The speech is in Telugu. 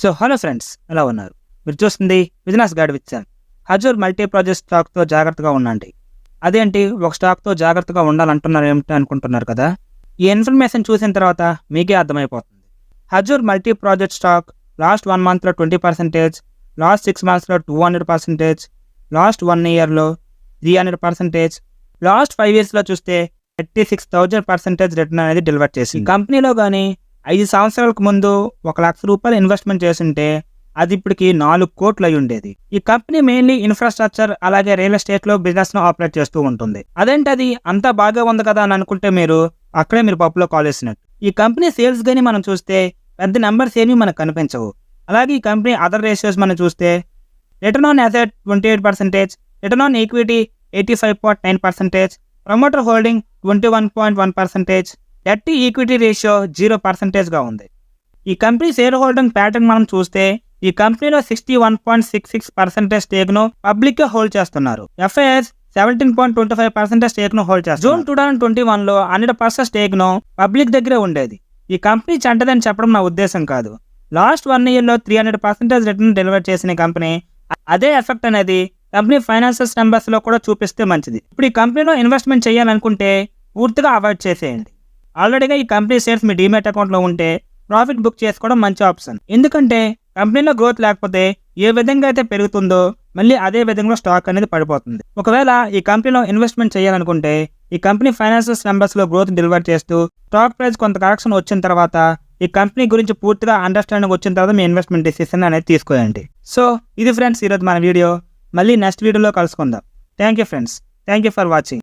సో హలో ఫ్రెండ్స్, ఎలా ఉన్నారు? మీరు చూస్తుంది business guide with Sam. Hazoor multi project స్టాక్తో జాగ్రత్తగా ఉండండి. అదేంటి ఒక స్టాక్తో జాగ్రత్తగా ఉండాలంటున్నారు ఏమిటి అనుకుంటున్నారు కదా? ఈ ఇన్ఫర్మేషన్ చూసిన తర్వాత మీకే అర్థమైపోతుంది. Hazur multi project stock last 1 మంత్లో 20%, లాస్ట్ 6 మంత్స్లో 200%, లాస్ట్ 1 ఇయర్లో 300%, లాస్ట్ 5 ఇయర్స్లో చూస్తే 36,000% రిటర్న్ అనేది డెలివర్ చేసింది. కంపెనీలో కానీ 5 సంవత్సరాలకు ముందు ₹1,00,000 ఇన్వెస్ట్మెంట్ చేస్తుంటే అది ఇప్పటికి 4 కోట్లు అయి ఉండేది. ఈ కంపెనీ మెయిన్లీ ఇన్ఫ్రాస్ట్రక్చర్ అలాగే రియల్ ఎస్టేట్ లో బిజినెస్ ను ఆపరేట్ చేస్తూ ఉంటుంది. అదేంటి అది అంతా బాగా ఉంది కదా అని అనుకుంటే అక్కడే మీరు పప్పులో కాలేసినట్టు. ఈ కంపెనీ సేల్స్ గానీ మనం చూస్తే పెద్ద నెంబర్స్ ఏమీ మనకు కనిపించవు. అలాగే ఈ కంపెనీ అదర్ రేషియోస్ మనం చూస్తే return on asset 28%, return on equity 85.9%, promoter holding 21.1%, debt to equity ratio 0%గా ఉంది. ఈ కంపెనీ షేర్ హోల్డింగ్ ప్యాటర్న్ మనం చూస్తే ఈ కంపెనీలో 61.66% స్టేక్ను పబ్లిక్ హోల్డ్ చేస్తున్నారు. ఎఫ్ఐఎస్ 17.25% స్టేక్ను హోల్డ్ చేస్తారు. జూన్ 2021లో 100% స్టేక్ను పబ్లిక్ దగ్గరే ఉండేది. ఈ కంపెనీ చెడ్డదని చెప్పడం నా ఉద్దేశం కాదు. లాస్ట్ 1 ఇయర్లో 300% రిటర్న్ డెలివర్ చేసిన కంపెనీ అదే ఎఫెక్ట్ అనేది కంపెనీ ఫైనాన్షియల్ నెంబర్స్లో కూడా చూపిస్తే మంచిది. ఇప్పుడు ఈ కంపెనీలో ఇన్వెస్ట్మెంట్ చేయాలనుకుంటే పూర్తిగా అవాయిడ్ చేసేయండి. ఆల్రెడీగా ఈ కంపెనీ షేర్స్ మీ డీమ్యాట్ అకౌంట్లో ఉంటే ప్రాఫిట్ బుక్ చేసుకోవడం మంచి ఆప్షన్. ఎందుకంటే కంపెనీలో గ్రోత్ లేకపోతే ఏ విధంగా అయితే పెరుగుతుందో మళ్ళీ అదే విధంగా స్టాక్ అనేది పడిపోతుంది. ఒకవేళ ఈ కంపెనీలో ఇన్వెస్ట్మెంట్ చేయాలనుకుంటే ఈ కంపెనీ ఫైనాన్షియల్ నెంబర్స్లో గ్రోత్ డెలివర్ చేస్తూ స్టాక్ ప్రైస్ కొంత కరెక్షన్ వచ్చిన తర్వాత ఈ కంపెనీ గురించి పూర్తిగా అండర్స్టాండింగ్ వచ్చిన తర్వాత మీ ఇన్వెస్ట్మెంట్ డిసిషన్ అనేది తీసుకోండి. సో ఇది ఫ్రెండ్స్ ఈరోజు మన వీడియో. మళ్ళీ నెక్స్ట్ వీడియోలో కలుసుకుందాం. Thank you friends. Thank you for watching.